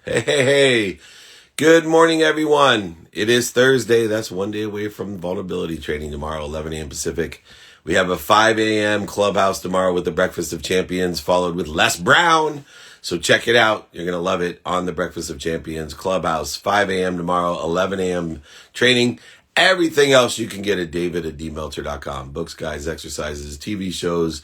Hey, hey, hey. Good morning, everyone. It is Thursday. That's one day away from vulnerability training tomorrow, 11 a.m. Pacific. We have a 5 a.m. clubhouse tomorrow with the Breakfast of Champions, followed with Les Brown. So check it out. You're going to love it on the Breakfast of Champions clubhouse, 5 a.m. tomorrow, 11 a.m. training. Everything else you can get at david@dmeltzer.com. Books, guides, exercises, TV shows,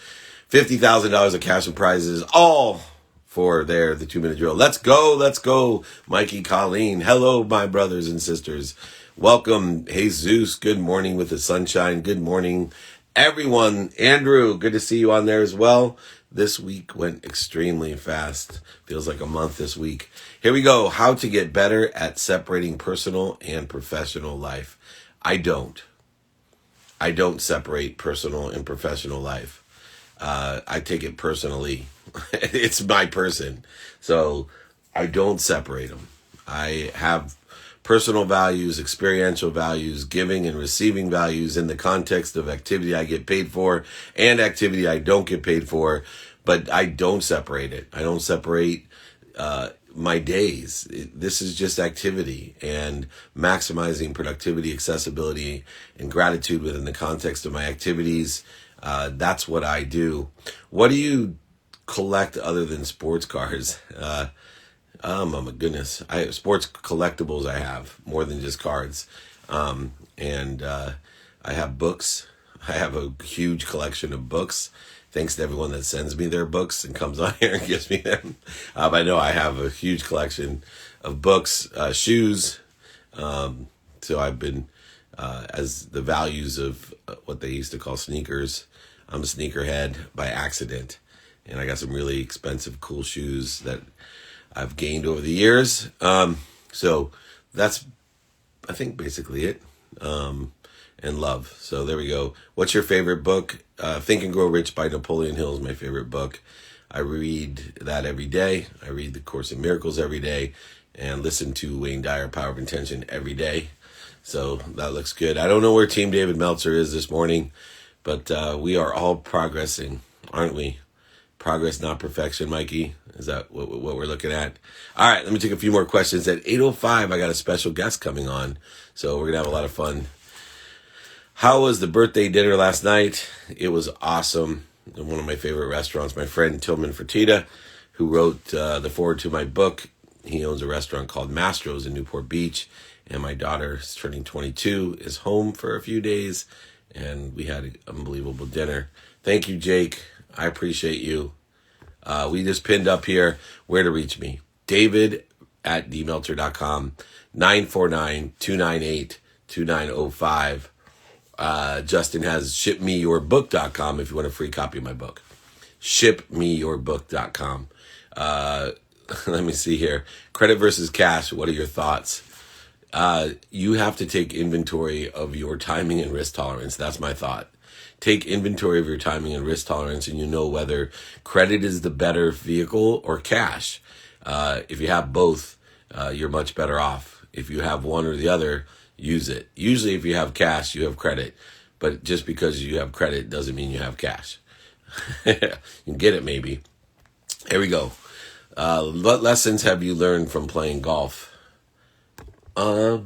$50,000 of cash and prizes, all for the 2-minute drill. Let's go, Mikey, Colleen. Hello, my brothers and sisters. Welcome. Hey, Zeus. Good morning with the sunshine. Good morning, everyone. Andrew, good to see you on there as well. This week went extremely fast. Feels like a month this week. Here we go. How to get better at separating personal and professional life. I don't separate personal and professional life. I take it personally. It's my person. So I don't separate them. I have personal values, experiential values, giving and receiving values in the context of activity I get paid for and activity I don't get paid for, but I don't separate it. I don't separate my days. This is just activity and maximizing productivity, accessibility, and gratitude within the context of my activities. That's what I do. What do you collect other than sports cars? Oh my goodness. Sports collectibles I have more than just cards. And I have books. I have a huge collection of books. Thanks to everyone that sends me their books and comes on here and gives me them. I know I have a huge collection of books, shoes. So I've been, as the values of what they used to call sneakers, I'm a sneakerhead by accident. And I got some really expensive, cool shoes that I've gained over the years. So that's, I think, basically it. And love. So there we go. What's your favorite book? Think and Grow Rich by Napoleon Hill is my favorite book. I read that every day. I read The Course in Miracles every day and listen to Wayne Dyer, Power of Intention every day. So that looks good. I don't know where Team David Meltzer is this morning, but we are all progressing, aren't we? Progress, not perfection, Mikey. Is that what we're looking at? All right, let me take a few more questions. At 8:05, I got a special guest coming on, so we're going to have a lot of fun. How was the birthday dinner last night? It was awesome. In one of my favorite restaurants, my friend Tillman Fertitta, who wrote the foreword to my book, he owns a restaurant called Mastros in Newport Beach, and my daughter is turning 22, is home for a few days, and we had an unbelievable dinner. Thank you, Jake. I appreciate you. We just pinned up here where to reach me. David@dmeltzer.com, 949-298-2905. Justin has shipmeyourbook.com if you want a free copy of my book. Shipmeyourbook.com. Let me see here. Credit versus cash. What are your thoughts? You have to take inventory of your timing and risk tolerance. That's my thought. Take inventory of your timing and risk tolerance, and you know whether credit is the better vehicle or cash. If you have both, you're much better off. If you have one or the other, use it. Usually if you have cash, you have credit. But just because you have credit doesn't mean you have cash. You can get it maybe. Here we go. What lessons have you learned from playing golf? Well,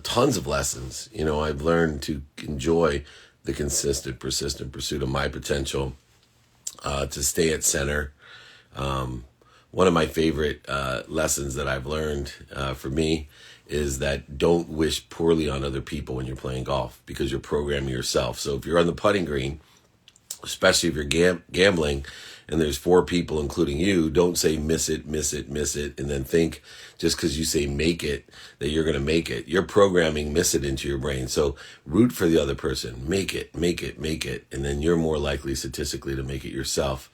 tons of lessons. You know, I've learned to enjoy the consistent, persistent pursuit of my potential, to stay at center. One of my favorite lessons that I've learned for me is that don't wish poorly on other people when you're playing golf, because you're programming yourself. So if you're on the putting green, especially if you're gambling and there's 4 people, including you, don't say miss it, and then think just because you say make it, that you're going to make it. You're programming miss it into your brain. So root for the other person. Make it. And then you're more likely statistically to make it yourself.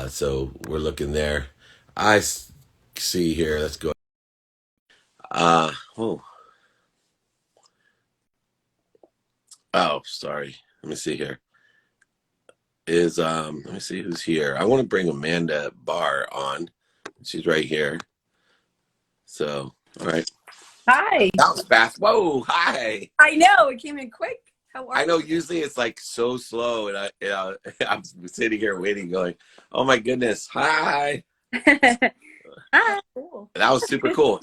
So we're looking there. I see here. Let's go. Oh, sorry. Let me see here. Let me see who's here. I want to bring Amanda Barr on. She's right here. So, all right. Hi. That was fast. Whoa, hi. I know, it came in quick. How are I know you? usually it's like so slow, and I'm sitting here waiting, going, "Oh my goodness, hi." Ah, cool. That was super cool.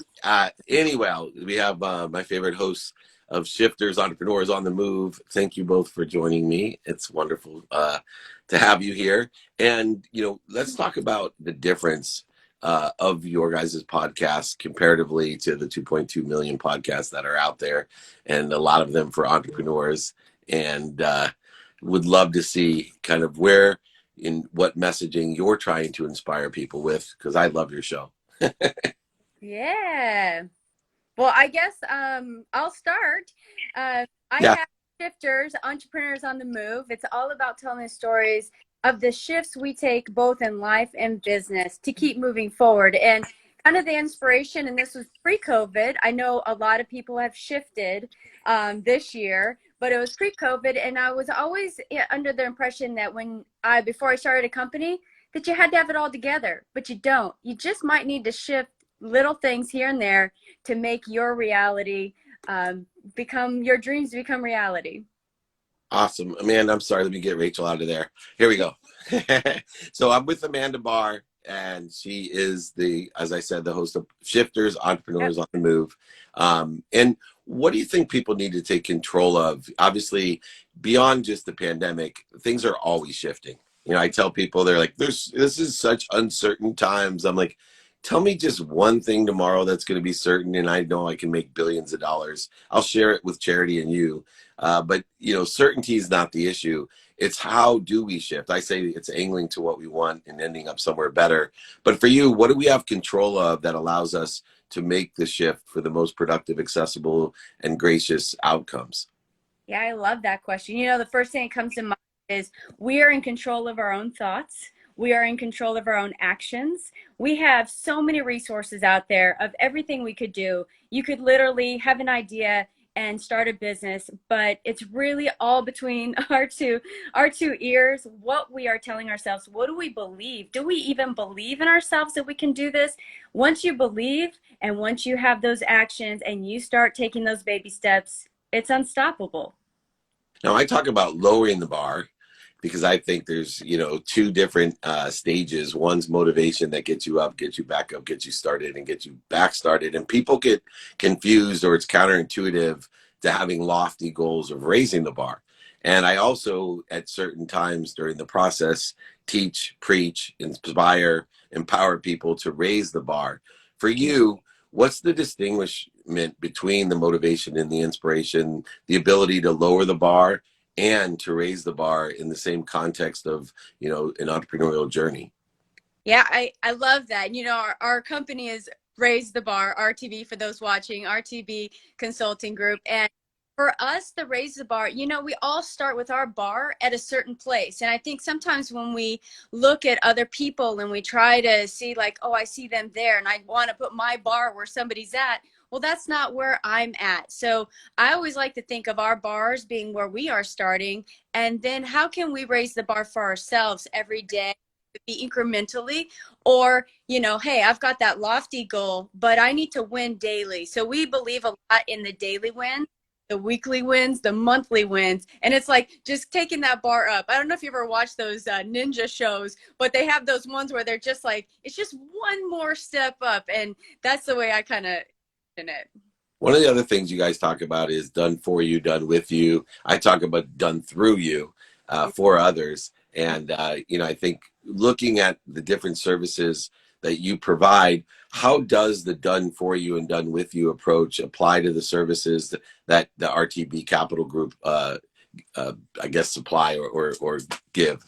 Anyway, we have my favorite hosts of Shifters Entrepreneurs on the Move. Thank you both for joining me. It's wonderful to have you here. And, let's talk about the difference of your guys' podcast comparatively to the 2.2 million podcasts that are out there, and a lot of them for entrepreneurs. And would love to see kind of where, in what messaging you're trying to inspire people with, because I love your show. Yeah. Well, I guess I'll start. I Yeah. have Shifters, Entrepreneurs on the Move. It's all about telling the stories of the shifts we take both in life and business to keep moving forward. And kind of the inspiration, and this was pre-COVID. I know a lot of people have shifted this year, but it was pre-COVID. And I was always under the impression that before I started a company, that you had to have it all together, but you don't. You just might need to shift little things here and there to make your reality become your dreams become reality. Awesome. Amanda, I'm sorry. Let me get Rachel out of there. Here we go. So I'm with Amanda Barr, and she is as I said, the host of Shifters, Entrepreneurs on the Move. And what do you think people need to take control of? Obviously, beyond just the pandemic, things are always shifting. I tell people, they're like, this is such uncertain times. I'm like, tell me just one thing tomorrow that's going to be certain, and I know I can make billions of dollars. I'll share it with charity and you. But certainty is not the issue. It's how do we shift? I say it's angling to what we want and ending up somewhere better. But for you, what do we have control of that allows us to make the shift for the most productive, accessible, and gracious outcomes? Yeah, I love that question. The first thing that comes to mind is we are in control of our own thoughts. We are in control of our own actions. We have so many resources out there of everything we could do. You could literally have an idea and start a business, but it's really all between our two ears, what we are telling ourselves. What do we believe? Do we even believe in ourselves that we can do this? Once you believe, and once you have those actions and you start taking those baby steps, it's unstoppable. Now, I talk about lowering the bar because I think there's, two different stages. One's motivation that gets you up, gets you back up, gets you started, and gets you back started. And people get confused, or it's counterintuitive to having lofty goals of raising the bar. And I also, at certain times during the process, teach, preach, inspire, empower people to raise the bar. For you, what's the distinguishment between the motivation and the inspiration, the ability to lower the bar and to raise the bar in the same context of, an entrepreneurial journey? Yeah, I love that. Our company is Raise the Bar, RTB, for those watching, RTB Consulting Group. And for us, the Raise the Bar, we all start with our bar at a certain place. And I think sometimes when we look at other people and we try to see like, oh, I see them there and I want to put my bar where somebody's at. Well, that's not where I'm at. So I always like to think of our bars being where we are starting. And then how can we raise the bar for ourselves every day? Be incrementally, or hey, I've got that lofty goal, but I need to win daily. So we believe a lot in the daily win, the weekly wins, the monthly wins, and it's like just taking that bar up. I don't know if you ever watched those ninja shows, but they have those ones where they're just like, it's just one more step up, and that's the way I kind of in it. One of the other things you guys talk about is done for you, done with you. I talk about done through you for others. And, I think looking at the different services that you provide, how does the done for you and done with you approach apply to the services that the RTB Capital Group, I guess, supply or give?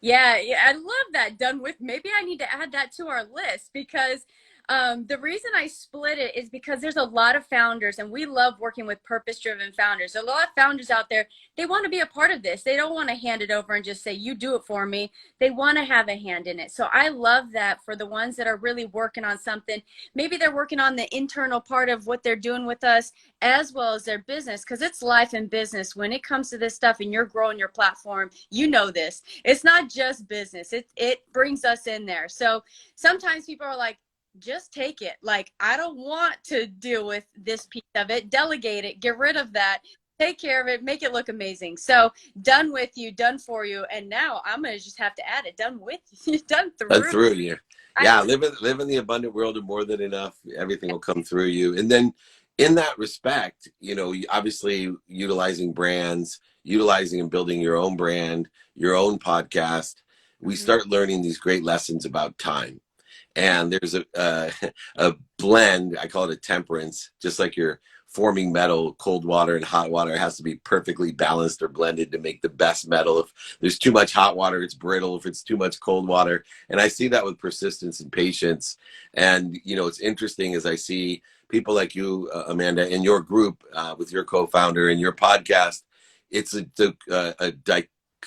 Yeah, I love that. Done with. Maybe I need to add that to our list because the reason I split it is because there's a lot of founders, and we love working with purpose-driven founders. There's a lot of founders out there, they want to be a part of this. They don't want to hand it over and just say, you do it for me. They want to have a hand in it. So I love that for the ones that are really working on something. Maybe they're working on the internal part of what they're doing with us as well as their business, because it's life and business. When it comes to this stuff and you're growing your platform, this. It's not just business. It brings us in there. So sometimes people are like, just take it. Like, I don't want to deal with this piece of it. Delegate it. Get rid of that. Take care of it. Make it look amazing. So done with you, done for you. And now I'm going to just have to add it. Done with you, done Done through. through you. I Yeah, live in the abundant world of more than enough. Everything will come through you. And then in that respect, obviously utilizing brands, utilizing and building your own brand, your own podcast, we Mhm. start learning these great lessons about time. And there's a blend. I call it a temperance. Just like you're forming metal, cold water and hot water has to be perfectly balanced or blended to make the best metal. If there's too much hot water, it's brittle. If it's too much cold water, and I see that with persistence and patience. And it's interesting as I see people like you, Amanda, in your group with your co-founder and your podcast. It's a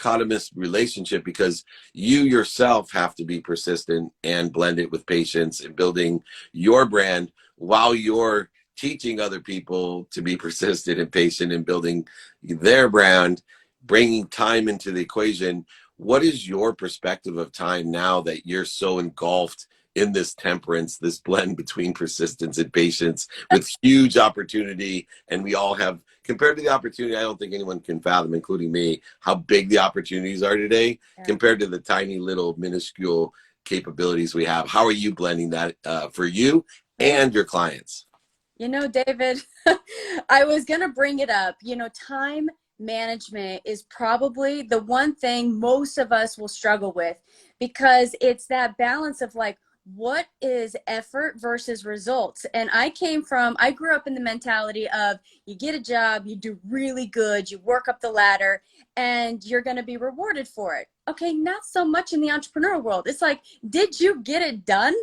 dichotomous relationship because you yourself have to be persistent and blend it with patience and building your brand while you're teaching other people to be persistent and patient and building their brand, bringing time into the equation. What is your perspective of time now that you're so engulfed in this temperance, this blend between persistence and patience with huge opportunity? And we all have, compared to the opportunity, I don't think anyone can fathom, including me, how big the opportunities are today Yeah. compared to the tiny little minuscule capabilities we have. How are you blending that for you and your clients? David, I was going to bring it up. Time management is probably the one thing most of us will struggle with, because it's that balance of like, what is effort versus results? And I grew up in the mentality of you get a job, you do really good, you work up the ladder, and you're going to be rewarded for it. Okay, not so much in the entrepreneurial world. It's like, did you get it done?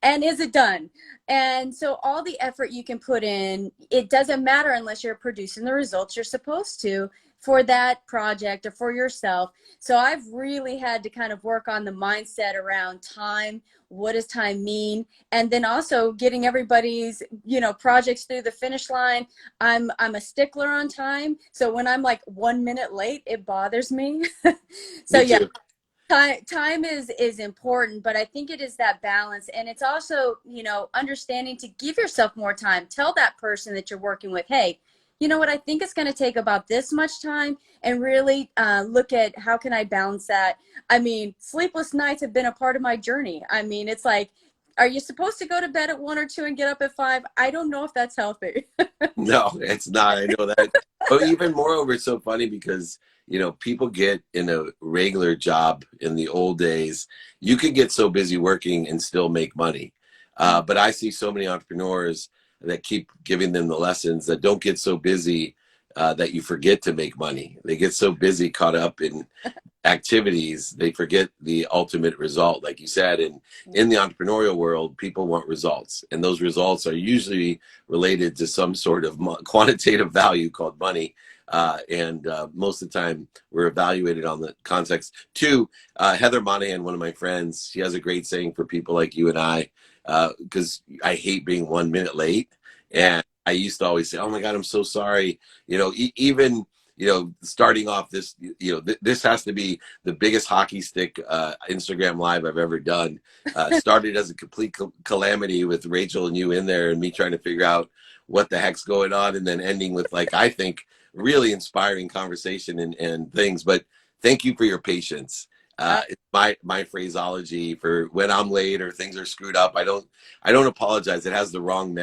And is it done? And so all the effort you can put in, it doesn't matter unless you're producing the results you're supposed to for that project or for yourself. So I've really had to kind of work on the mindset around time. What does time mean? And then also getting everybody's, projects through the finish line. I'm a stickler on time. So when I'm like 1 minute late, it bothers me. So Me yeah, too. time is important, but I think it is that balance. And it's also, understanding to give yourself more time. Tell that person that you're working with, hey, you know what, I think it's going to take about this much time, and really look at how can I balance that. I mean, sleepless nights have been a part of my journey. I mean, it's like, are you supposed to go to bed at 1 or 2 and get up at 5? I don't know if that's healthy. No, it's not. I know that. But even moreover, it's so funny because, people get in a regular job in the old days. You could get so busy working and still make money. But I see so many entrepreneurs that keep giving them the lessons that don't get so busy that you forget to make money. They get so busy, caught up in activities, they forget the ultimate result. Like you said, in the entrepreneurial world, people want results, and those results are usually related to some sort of quantitative value called money. And most of the time, we're evaluated on the context. Two, Heather Monahan, one of my friends, she has a great saying for people like you and I, because I hate being 1 minute late. And I used to always say, "Oh my God, I'm so sorry." Even starting off this, this has to be the biggest hockey stick Instagram live I've ever done. Started as a complete calamity with Rachel and you in there and me trying to figure out what the heck's going on, and then ending with, like, I think really inspiring conversation and things. But thank you for your patience. Uh, It's my phraseology for when I'm late or things are screwed up. I don't apologize. It has the wrong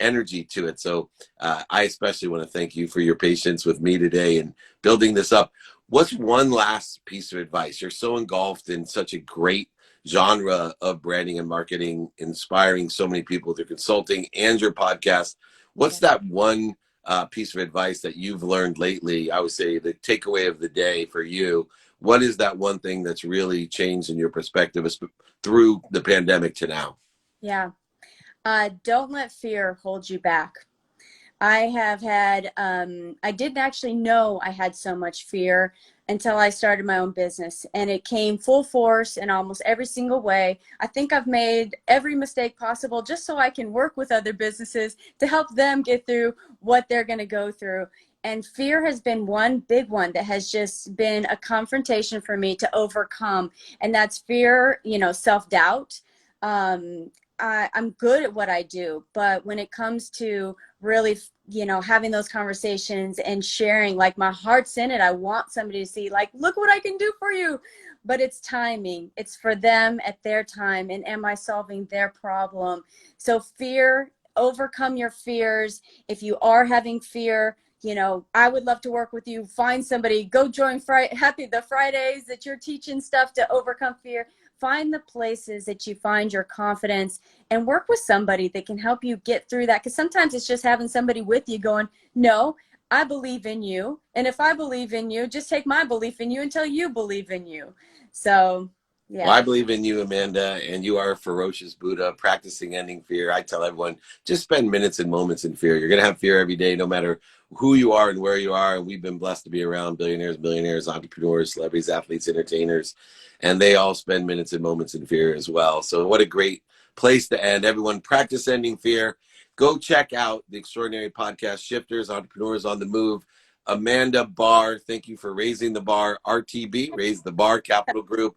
energy to it. So I especially want to thank you for your patience with me today and building this up. What's one last piece of advice? You're so engulfed in such a great genre of branding and marketing, inspiring so many people through consulting and your podcast. What's that one piece of advice that you've learned lately? I would say the takeaway of the day for you. What is that one thing that's really changed in your perspective through the pandemic to now? yeah. Don't let fear hold you back. I have had, I didn't actually know I had so much fear until I started my own business, and it came full force in almost every single way. I think I've made every mistake possible just so I can work with other businesses to help them get through what they're going to go through. And fear has been one big one that has just been a confrontation for me to overcome. And that's fear, self-doubt. I'm good at what I do, but when it comes to really, having those conversations and sharing, like, my heart's in it. I want somebody to see, like, look what I can do for you. but it's timing. It's for them at their time. And am I solving their problem? So fear, overcome your fears. If you are having fear, you know, I would love to work with you. Find somebody, go join the Fridays that you're teaching stuff to overcome fear. Find the places that you find your confidence and work with somebody that can help you get through that. Because sometimes it's just having somebody with you going, no, I believe in you. And if I believe in you, just take my belief in you until you believe in you. So, yeah. Well, I believe in you, Amanda, and you are a ferocious Buddha practicing ending fear. I tell everyone, just spend minutes and moments in fear. You're going to have fear every day, no matter who you are and where you are. And we've been blessed to be around billionaires, millionaires, entrepreneurs, celebrities, athletes, entertainers, and they all spend minutes and moments in fear as well. So what a great place to end. Everyone, practice ending fear. Go check out the extraordinary podcast, Shifters, Entrepreneurs on the Move. Amanda Barr, thank you for raising the bar. RTB, Raise the Bar Capital Group,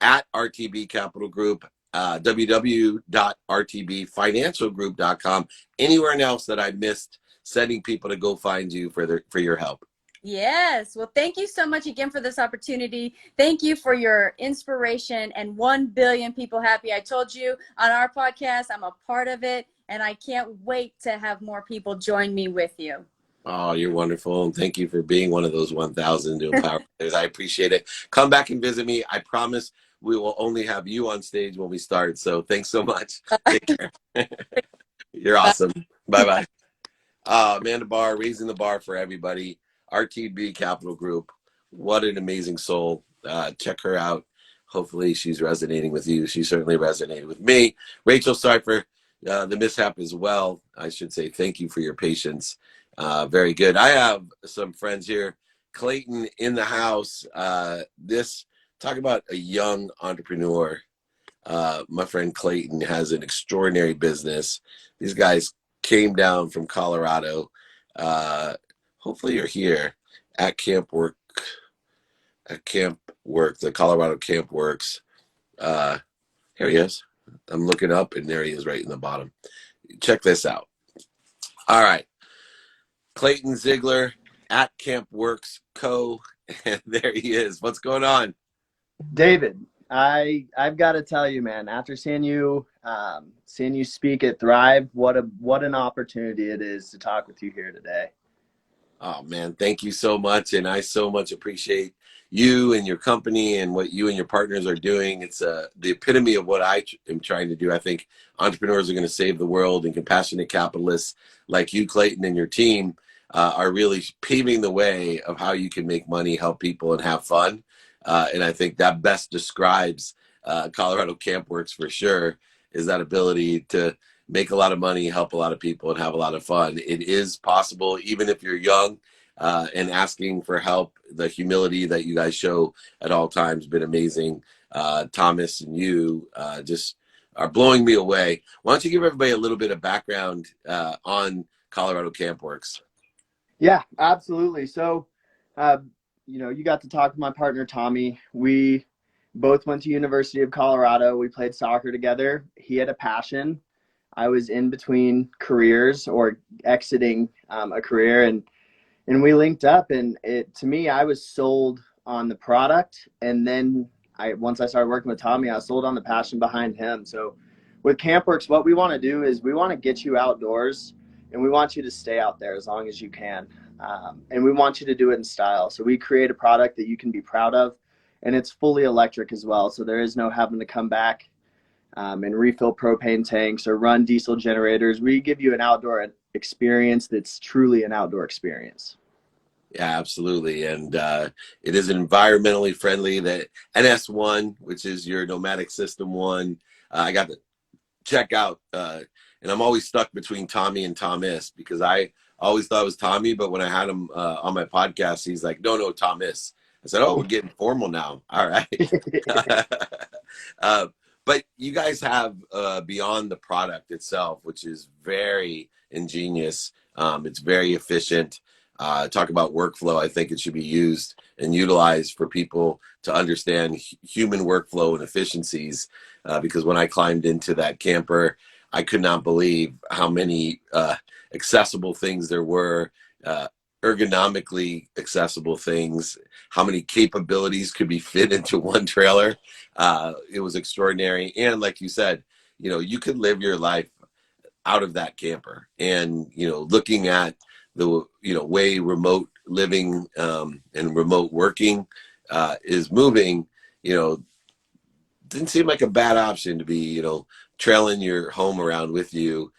at RTB Capital Group, www.rtbfinancialgroup.com. Anywhere else that I missed, sending people to go find you for your help. Yes. Well, thank you so much again for this opportunity. Thank you for your inspiration and 1 billion people happy. I told you on our podcast, I'm a part of it, and I can't wait to have more people join me with you. Oh, you're wonderful. And thank you for being one of those 1,000 to empower others. I appreciate it. Come back and visit me. I promise we will only have you on stage when we start. So thanks so much. Take care. You're awesome. Bye-bye. Amanda Barr, raising the bar for everybody. RTB Capital Group. What an amazing soul. Check her out. Hopefully she's resonating with you. She certainly resonated with me. Rachel, sorry for the mishap as well. I should say thank you for your patience. Very good. I have some friends here. Clayton in the house. Talk about a young entrepreneur. My friend Clayton has an extraordinary business. These guys came down from Colorado. Hopefully you're here at Camp Work, the Colorado Camp Works. Here he is. I'm looking up and there he is right in the bottom. Check this out. All right. Clayton Ziegler at Camp Works Co. And there he is. What's going on? David, I've got to tell you, man, after seeing you speak at Thrive, what an opportunity it is to talk with you here today. Oh man, thank you so much. And I so much appreciate you and your company and what you and your partners are doing. It's the epitome of what I am trying to do. I think entrepreneurs are going to save the world, and compassionate capitalists like you, Clayton, and your team are really paving the way of how you can make money, help people, and have fun. And I think that best describes Colorado Camp Works for sure, is that ability to make a lot of money, help a lot of people, and have a lot of fun. It is possible, even if you're young and asking for help. The humility that you guys show at all times has been amazing. Thomas and you just are blowing me away. Why don't you give everybody a little bit of background on Colorado Camp Works? Yeah, absolutely. So, you got to talk to my partner, Tommy. We both went to University of Colorado. We played soccer together. He had a passion. I was in between careers or exiting a career, and we linked up, and to me, I was sold on the product. And then once I started working with Tommy, I was sold on the passion behind him. So with CampWorks, what we want to do is we want to get you outdoors, and we want you to stay out there as long as you can. And we want you to do it in style. So we create a product that you can be proud of, and it's fully electric as well. So there is no having to come back and refill propane tanks or run diesel generators. We give you an outdoor experience that's truly an outdoor experience. Yeah, absolutely. And it is environmentally friendly. That NS1, which is your nomadic system one, I got to check out. And I'm always stuck between Tommy and Thomas, because I always thought it was Tommy. But when I had him on my podcast, he's like, no, Thomas. I said, oh, we're getting formal now. All right. But you guys have beyond the product itself, which is very ingenious. It's very efficient. Talk about workflow. I think it should be used and utilized for people to understand human workflow and efficiencies. Because when I climbed into that camper, I could not believe how many accessible things there were. ergonomically accessible things, how many capabilities could be fit into one trailer. It was extraordinary. And like you said, you know, you could live your life out of that camper. And, you know, looking at the, you know, way remote living and remote working is moving, you know, didn't seem like a bad option to be, you know, trailing your home around with you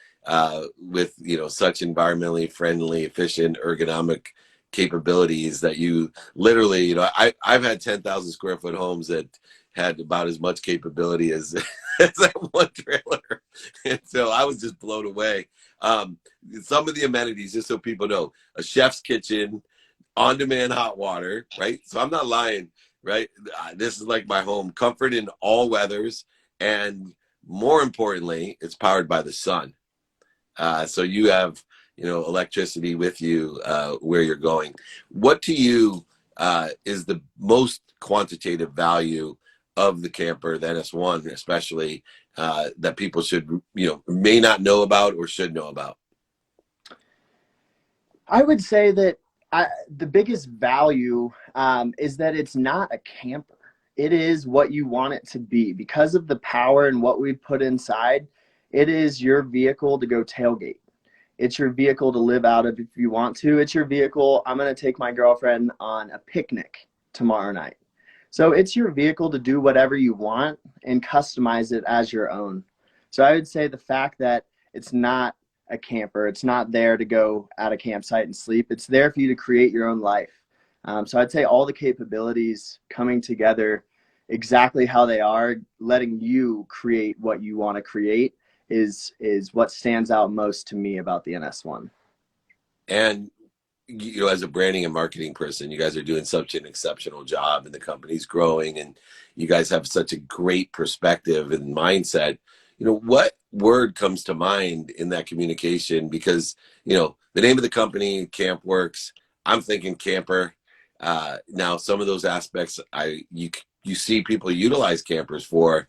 with, you know, such environmentally friendly, efficient, ergonomic capabilities that you literally, you know, I've had 10,000 square foot homes that had about as much capability as, as that one trailer. And so I was just blown away. Some of the amenities, just so people know, a chef's kitchen, on-demand hot water, right? So I'm not lying, right? This is like my home, comfort in all weathers. And more importantly, it's powered by the sun. So you have, you know, electricity with you where you're going. What to you is the most quantitative value of the camper, the NS1 especially, that people should, you know, may not know about or should know about? I would say that the biggest value is that it's not a camper. It is what you want it to be. Because of the power and what we put inside, it is your vehicle to go tailgate. It's your vehicle to live out of if you want to. It's your vehicle. I'm going to take my girlfriend on a picnic tomorrow night. So it's your vehicle to do whatever you want and customize it as your own. So I would say the fact that it's not a camper, it's not there to go at a campsite and sleep. It's there for you to create your own life. So I'd say all the capabilities coming together exactly how they are, letting you create what you want to create is what stands out most to me about the NS1. And, you know, as a branding and marketing person, you guys are doing such an exceptional job and the company's growing and you guys have such a great perspective and mindset. You know, what word comes to mind in that communication? Because, you know, the name of the company, CampWorks, I'm thinking camper. Now, some of those aspects, you see people utilize campers for,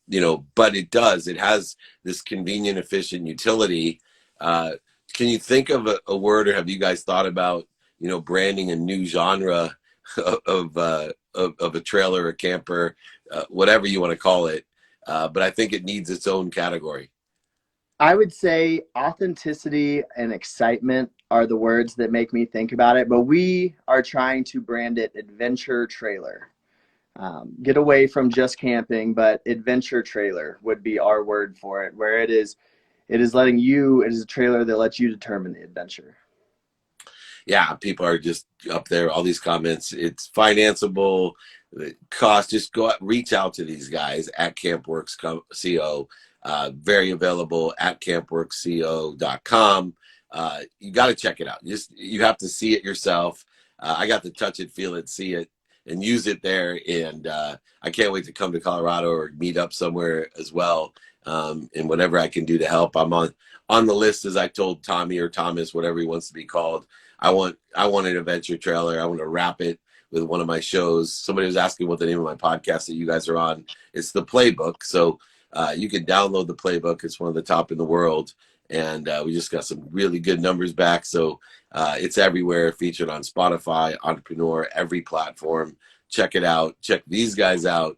you know, but it has this convenient, efficient utility. Can you think of a word, or have you guys thought about, you know, branding a new genre of a trailer, a camper, whatever you want to call it? But I think it needs its own category. I would say authenticity and excitement are the words that make me think about it, but we are trying to brand it adventure trailer. Get away from just camping, but adventure trailer would be our word for it, where it is letting you, it is a trailer that lets you determine the adventure. Yeah, people are just up there, all these comments. It's financeable, the cost. Just go out, reach out to these guys at CampWorks CO. Very available at campworksco.com. You got to check it out. You have to see it yourself. I got to touch it, feel it, see it, and use it there. And I can't wait to come to Colorado or meet up somewhere as well. And whatever I can do to help, I'm on the list, as I told Tommy or Thomas, whatever he wants to be called. I want an adventure trailer. I want to wrap it with one of my shows. Somebody was asking what the name of my podcast that you guys are on. It's The Playbook. So you can download The Playbook. It's one of the top in the world. And we just got some really good numbers back. So it's everywhere, featured on Spotify, Entrepreneur, every platform. Check it out. Check these guys out.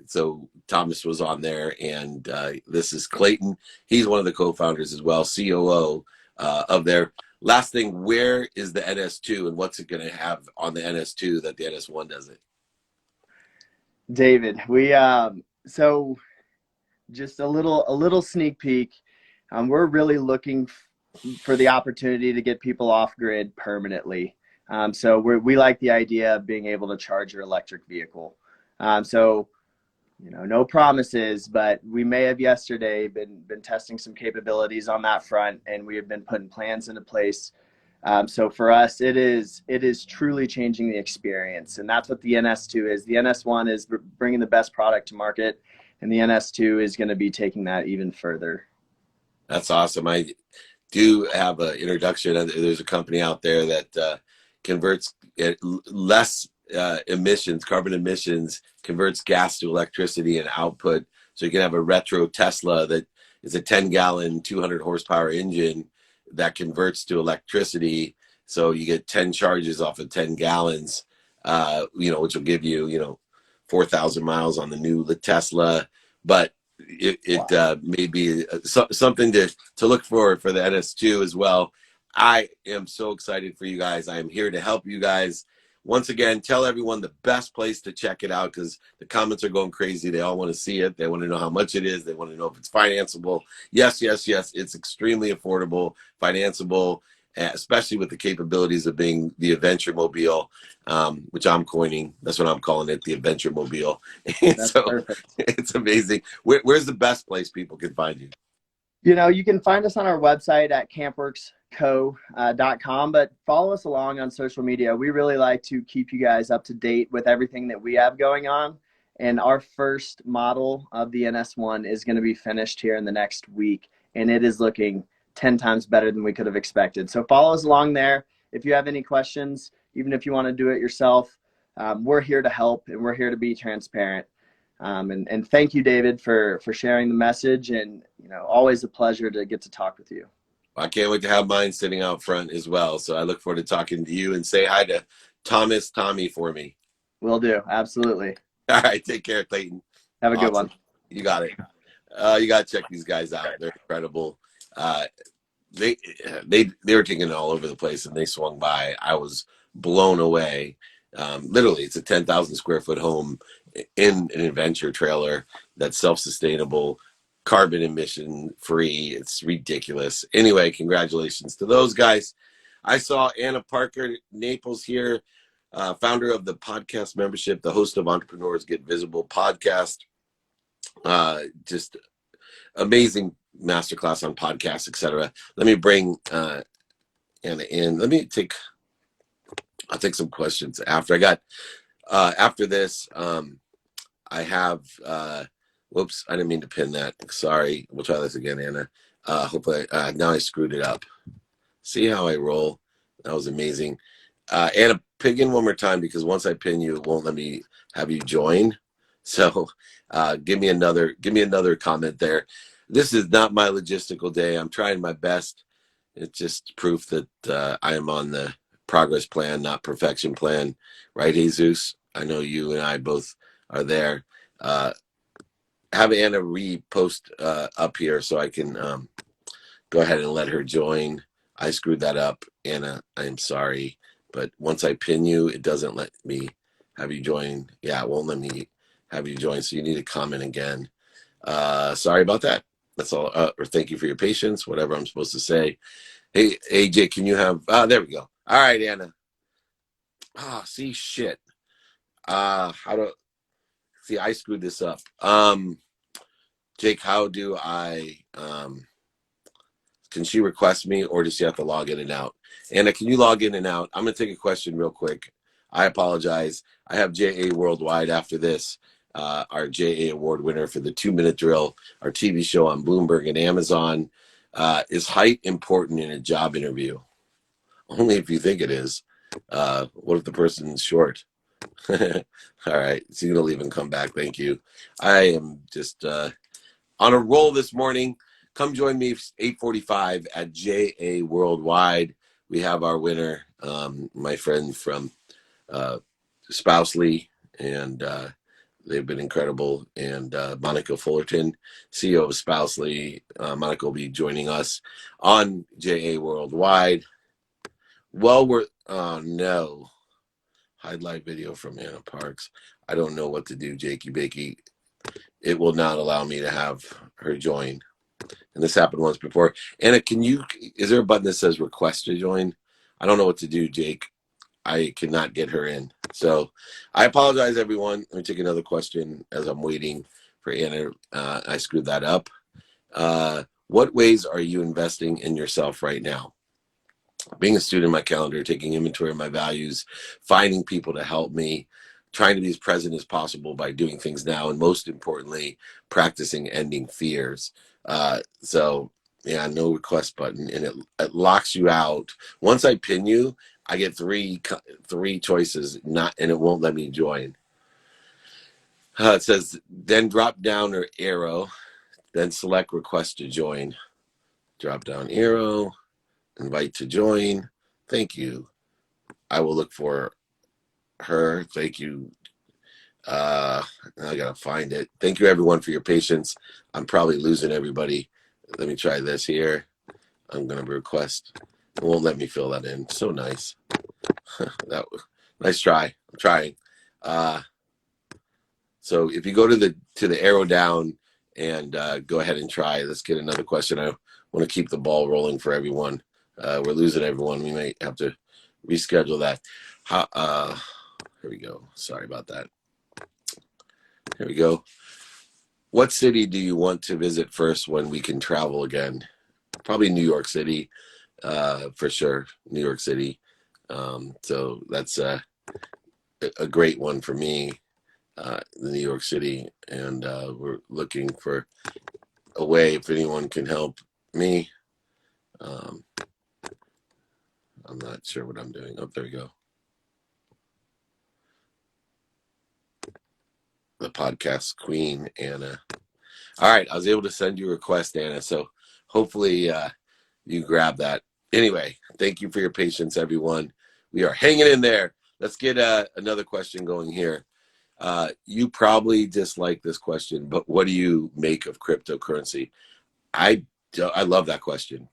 So Thomas was on there, and this is Clayton. He's one of the co-founders as well, COO of their. Last thing, where is the NS2 and what's it going to have on the NS2 that the NS1 doesn't? David, we so just a little sneak peek. We're really looking for the opportunity to get people off grid permanently. So we like the idea of being able to charge your electric vehicle. So, you know, no promises, but we may have yesterday been testing some capabilities on that front, and we have been putting plans into place. So for us, it is truly changing the experience, and that's what the NS2 is. The NS1 is bringing the best product to market, and the NS2 is going to be taking that even further. That's awesome. I do have an introduction. There's a company out there that converts less emissions, carbon emissions, converts gas to electricity and output. So you can have a retro Tesla that is a 10-gallon, 200 horsepower engine that converts to electricity So you get 10 charges off of 10 gallons, which will give you, 4,000 miles on the new Tesla. But it may be something to look for the NS2 as well. I am so excited for you guys. I am here to help you guys. Once again, tell everyone the best place to check it out, because the comments are going crazy. They all want to see it. They want to know how much it is. They want to know if it's financeable. Yes, yes, yes. It's extremely affordable, financeable, especially with the capabilities of being the adventure mobile, which I'm coining. That's what I'm calling it, the adventure mobile. That's So perfect. it's amazing. Where's the best place people can find you? You can find us on our website at campworksco.com, but follow us along on social media. We really like to keep you guys up to date with everything that we have going on. And our first model of the NS1 is going to be finished here in the next week, and it is looking 10 times better than we could have expected. So follow us along there. If you have any questions, even if you want to do it yourself, we're here to help, and we're here to be transparent. And thank you, David, for sharing the message, and always a pleasure to get to talk with you. I can't wait to have mine sitting out front as well. So I look forward to talking to you, and say hi to Tommy for me. Will do. Absolutely. All right. Take care, Clayton. Have a good one. You got it. You got to check these guys out. They're incredible. They were taking it all over the place, and they swung by. I was blown away. Literally, it's a 10,000 square foot home in an adventure trailer that's self-sustainable, carbon emission free. It's ridiculous. Anyway, congratulations to those guys. I saw Anna Parker Naples here, founder of the podcast membership, the host of Entrepreneurs Get Visible podcast. Just amazing masterclass on podcasts, etc. Let me bring Anna in. I'll take some questions after. I got after this. I have. Whoops! I didn't mean to pin that. Sorry. We'll try this again, Anna. Hopefully, now I screwed it up. See how I roll? That was amazing. Anna, ping in one more time, because once I pin you, it won't let me have you join. So, give me another comment there. This is not my logistical day. I'm trying my best. It's just proof that I am on the progress plan, not perfection plan. Right, Jesus? I know you and I both are there. Have Anna repost up here so I can go ahead and let her join. I screwed that up, Anna. I am sorry. But once I pin you, it doesn't let me have you join. Yeah, it won't let me have you join. So you need to comment again. Sorry about that. That's all. Or thank you for your patience, whatever I'm supposed to say. Hey, AJ, can you have, there we go. All right, Anna. See, shit. I screwed this up. Jake, how do I, can she request me, or does she have to log in and out? Anna, can you log in and out? I'm going to take a question real quick. I apologize. I have JA Worldwide after this. Our JA Award winner for the 2-minute drill, our TV show on Bloomberg and Amazon. Is height important in a job interview? Only if you think it is. What if the person's short? All right, so you're gonna leave and come back. Thank you. I am just on a roll this morning. Come join me 8:45 at JA Worldwide. We have our winner, my friend from Spousely, and they've been incredible. And Monica Fullerton, CEO of Spousely. Monica will be joining us on JA Worldwide. Well, oh no. Hide live video from Anna Parks. I don't know what to do, Jakey Bakey. It will not allow me to have her join. And this happened once before. Anna, is there a button that says request to join? I don't know what to do, Jake. I cannot get her in. So I apologize, everyone. Let me take another question as I'm waiting for Anna. I screwed that up. What ways are you investing in yourself right now? Being a student in my calendar, taking inventory of my values, finding people to help me, trying to be as present as possible by doing things now, and most importantly, practicing ending fears. Yeah, no request button, and it locks you out. Once I pin you, I get three choices, and it won't let me join. It says then drop down or arrow, then select request to join. Drop down arrow, invite to join, Thank you. I will look for her. Thank you. I gotta find it. Thank you everyone for your patience. I'm probably losing everybody. Let me try this here. I'm gonna request. It won't let me fill that in. So nice. That nice try. I'm trying. So if you go to the arrow down and go ahead and try. Let's get another question. I want to keep the ball rolling for everyone. We're losing everyone. We may have to reschedule that. Here we go. Sorry about that. Here we go. What city do you want to visit first when we can travel again? Probably New York City, for sure. New York City. So that's a great one for me, the New York City. And we're looking for a way if anyone can help me. I'm not sure what I'm doing. Oh, there we go. The podcast queen, Anna. All right, I was able to send you a request, Anna. So hopefully you grab that. Anyway, thank you for your patience, everyone. We are hanging in there. Let's get another question going here. You probably dislike this question, but what do you make of cryptocurrency? I love that question.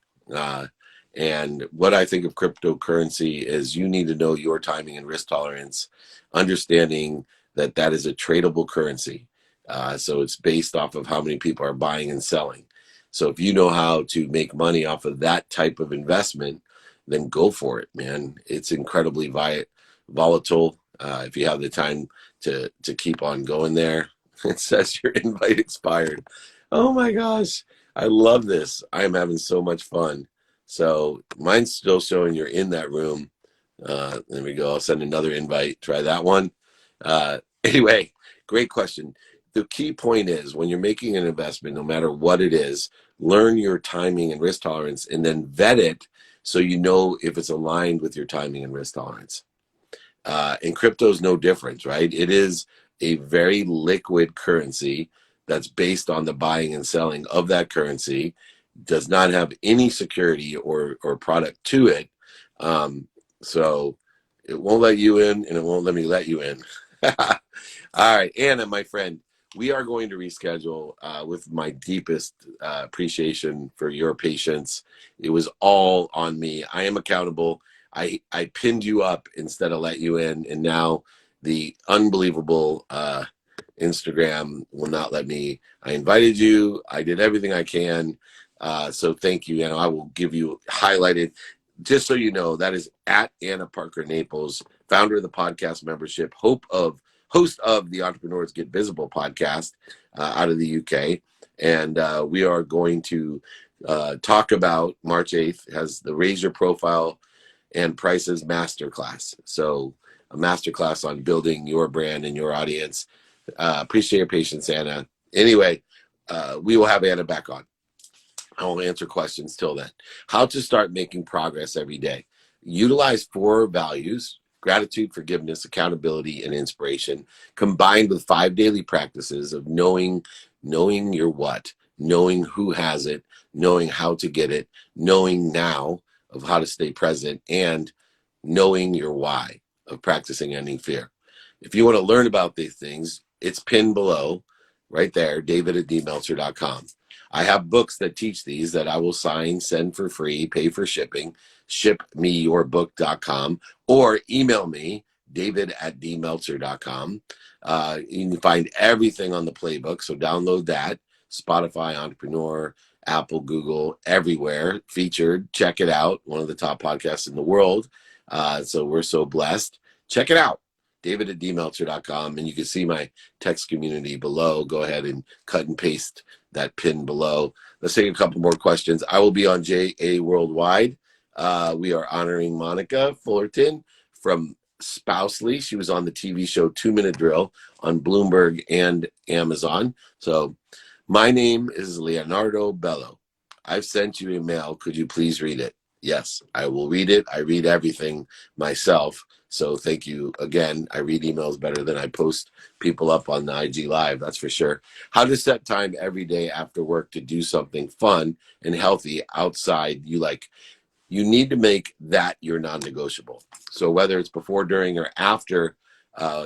And what I think of cryptocurrency is you need to know your timing and risk tolerance, understanding that that is a tradable currency. So it's based off of how many people are buying and selling. So if you know how to make money off of that type of investment, then go for it, man. It's incredibly volatile. If you have the time to keep on going there, it says your invite expired. Oh my gosh. I love this. I am having so much fun. So mine's still showing you're in that room. There we go. I'll send another invite. Try that one. Anyway, great question. The key point is when you're making an investment, no matter what it is, learn your timing and risk tolerance and then vet it so you know if it's aligned with your timing and risk tolerance. And crypto is no different, right? It is a very liquid currency that's based on the buying and selling of that currency, does not have any security or product to it. So it won't let you in and it won't let me let you in. All right, Anna, my friend, we are going to reschedule with my deepest appreciation for your patience. It was all on me. I am accountable. I pinned you up instead of let you in, and now the unbelievable Instagram will not let me. I invited you. I did everything I can. So thank you. And I will give you highlighted, just so you know, that is at Anna Parker Naples, founder of the podcast membership, host of the Entrepreneurs Get Visible podcast out of the UK. And we are going to talk about March 8th has the Raise Your Profile and Prices Masterclass. So a masterclass on building your brand and your audience. Appreciate your patience, Anna. Anyway, we will have Anna back on. I will answer questions till then. How to start making progress every day. Utilize 4 values: gratitude, forgiveness, accountability, and inspiration, combined with 5 daily practices of knowing your what, knowing who has it, knowing how to get it, knowing now of how to stay present, and knowing your why of practicing ending fear. If you want to learn about these things, it's pinned below right there, david@dmeltzer.com. I have books that teach these that I will sign, send for free, pay for shipping, shipmeyyourbook.com, or email me, david@dmeltzer.com. You can find everything on the playbook, so download that. Spotify, Entrepreneur, Apple, Google, everywhere, featured. Check it out. One of the top podcasts in the world. So we're so blessed. Check it out, david@dmeltzer.com, and you can see my text community below. Go ahead and cut and paste that pin below. Let's take a couple more questions. I will be on JA Worldwide. We are honoring Monica Fullerton from Spousely. She was on the TV show 2 Minute Drill on Bloomberg and Amazon. So my name is Leonardo Bello. I've sent you a mail. Could you please read it? Yes, I will read it. I read everything myself. So thank you again. I read emails better than I post people up on the IG Live. That's for sure. How to set time every day after work to do something fun and healthy outside you like. you need to make that your non-negotiable. So whether it's before, during, or after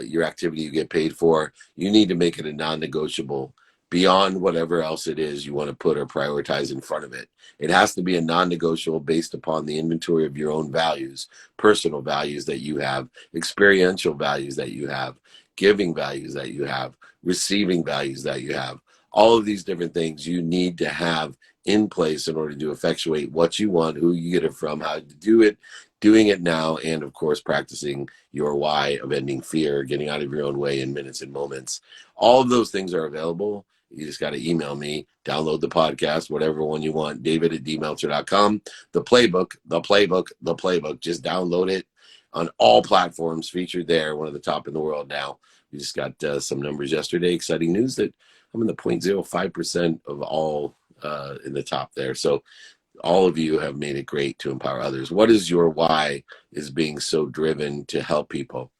your activity you get paid for, you need to make it a non-negotiable beyond whatever else it is you want to put or prioritize in front of it. It has to be a non-negotiable based upon the inventory of your own values, personal values that you have, experiential values that you have, giving values that you have, receiving values that you have. All of these different things you need to have in place in order to effectuate what you want, who you get it from, how to do it, doing it now, and of course, practicing your why of ending fear, getting out of your own way in minutes and moments. All of those things are available. You just got to email me, download the podcast, whatever one you want, david@dmeltzer.com. The playbook. Just download it on all platforms, featured there, one of the top in the world now. We just got some numbers yesterday. Exciting news that I'm in the 0.05% of all in the top there. So all of you have made it great to empower others. What is your why is being so driven to help people?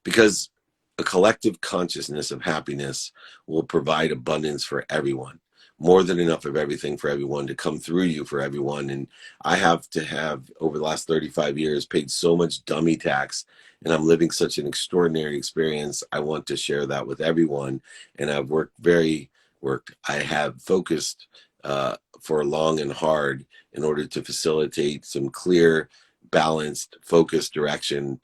Because a collective consciousness of happiness will provide abundance for everyone, more than enough of everything for everyone to come through you for everyone. And I have to have, over the last 35 years, paid so much dummy tax, and I'm living such an extraordinary experience. I want to share that with everyone. And I've I have focused for long and hard in order to facilitate some clear, balanced, focused direction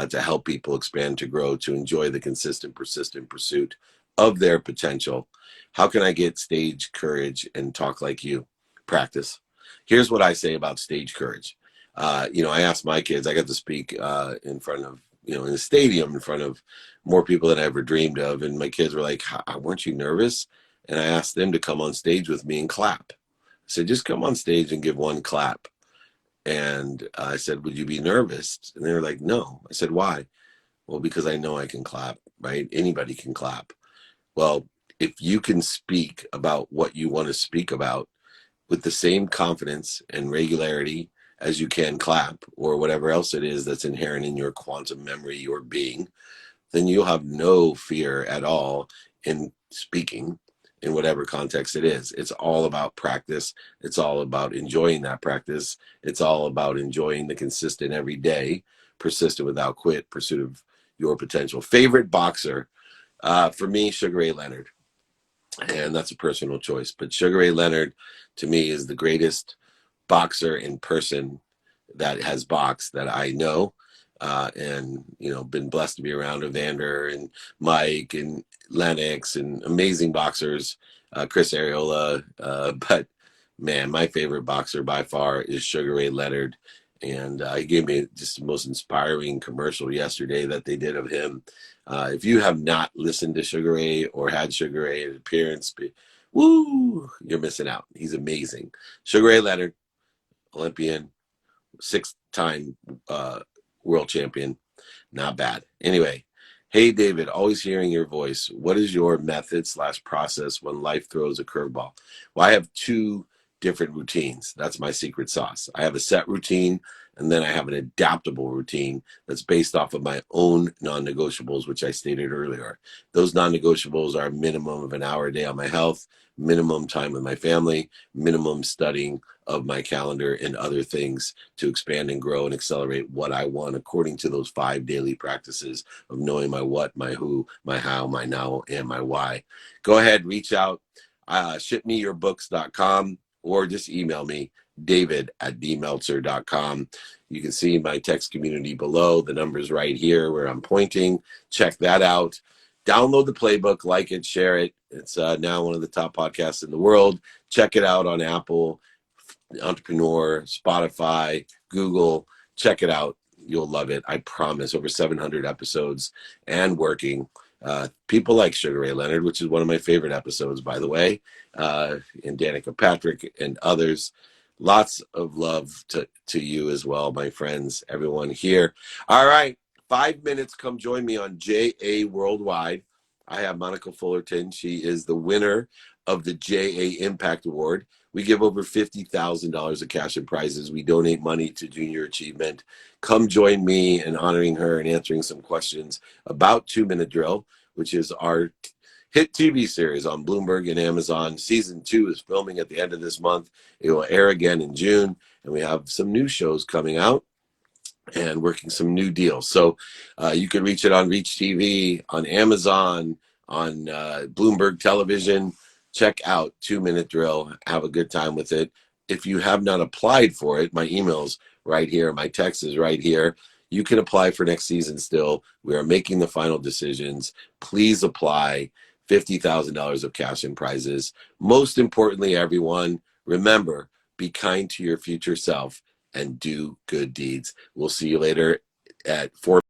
to help people expand, to grow, to enjoy the consistent, persistent pursuit of their potential. How can I get stage courage and talk like you? Practice. Here's what I say about stage courage. I asked my kids, I got to speak in front of, in a stadium in front of more people than I ever dreamed of. And my kids were like, weren't you nervous? And I asked them to come on stage with me and clap. I said, just come on stage and give one clap. And I said, would you be nervous? And they were like, no. I said, why? Well, because I know I can clap, right? Anybody can clap. Well, if you can speak about what you want to speak about with the same confidence and regularity as you can clap, or whatever else it is that's inherent in your quantum memory, your being, then you'll have no fear at all in speaking in whatever context it is. It's all about practice. It's all about enjoying that practice. It's all about enjoying the consistent every day, persistent without quit, pursuit of your potential. Favorite boxer? For me, Sugar Ray Leonard. And that's a personal choice. But Sugar Ray Leonard, to me, is the greatest boxer in person that has boxed that I know. And been blessed to be around Evander and Mike and Lennox and amazing boxers, Chris Areola. But man, my favorite boxer by far is Sugar Ray Leonard. And he gave me just the most inspiring commercial yesterday that they did of him. If you have not listened to Sugar Ray or had Sugar Ray at appearance, you're missing out. He's amazing. Sugar Ray Leonard, Olympian, 6-time world champion. Not bad. Anyway, hey, David, always hearing your voice. What is your method/process when life throws a curveball? Well, I have 2 different routines. That's my secret sauce. I have a set routine, and then I have an adaptable routine that's based off of my own non-negotiables, which I stated earlier. Those non-negotiables are a minimum of an hour a day on my health, minimum time with my family, minimum studying of my calendar, and other things to expand and grow and accelerate what I want according to those 5 daily practices of knowing my what, my who, my how, my now, and my why. Go ahead, reach out, shipmeyourbooks.com, or just email me, david@dmeltzer.com. You can see my text community below. The number's right here where I'm pointing. Check that out. Download the playbook, like it, share it. It's now one of the top podcasts in the world. Check it out on Apple, Entrepreneur, Spotify, Google. Check it out. You'll love it. I promise. Over 700 episodes and working. People like Sugar Ray Leonard, which is one of my favorite episodes, by the way, and Danica Patrick and others. Lots of love to you as well, my friends, everyone here. All right. 5 minutes. Come join me on JA Worldwide. I have Monica Fullerton. She is the winner of the JA Impact Award. We give over $50,000 of cash and prizes. We donate money to Junior Achievement. Come join me in honoring her and answering some questions about 2 Minute Drill, which is our hit TV series on Bloomberg and Amazon. Season 2 is filming at the end of this month. It will air again in June, and we have some new shows coming out and working some new deals. So you can reach it on Reach TV, on Amazon, on Bloomberg Television. Check out 2 Minute Drill. Have a good time with it. If you have not applied for it, my email's right here. My text is right here. You can apply for next season still. We are making the final decisions. Please apply. $50,000 of cash and prizes. Most importantly, everyone, remember, be kind to your future self and do good deeds. We'll see you later at 4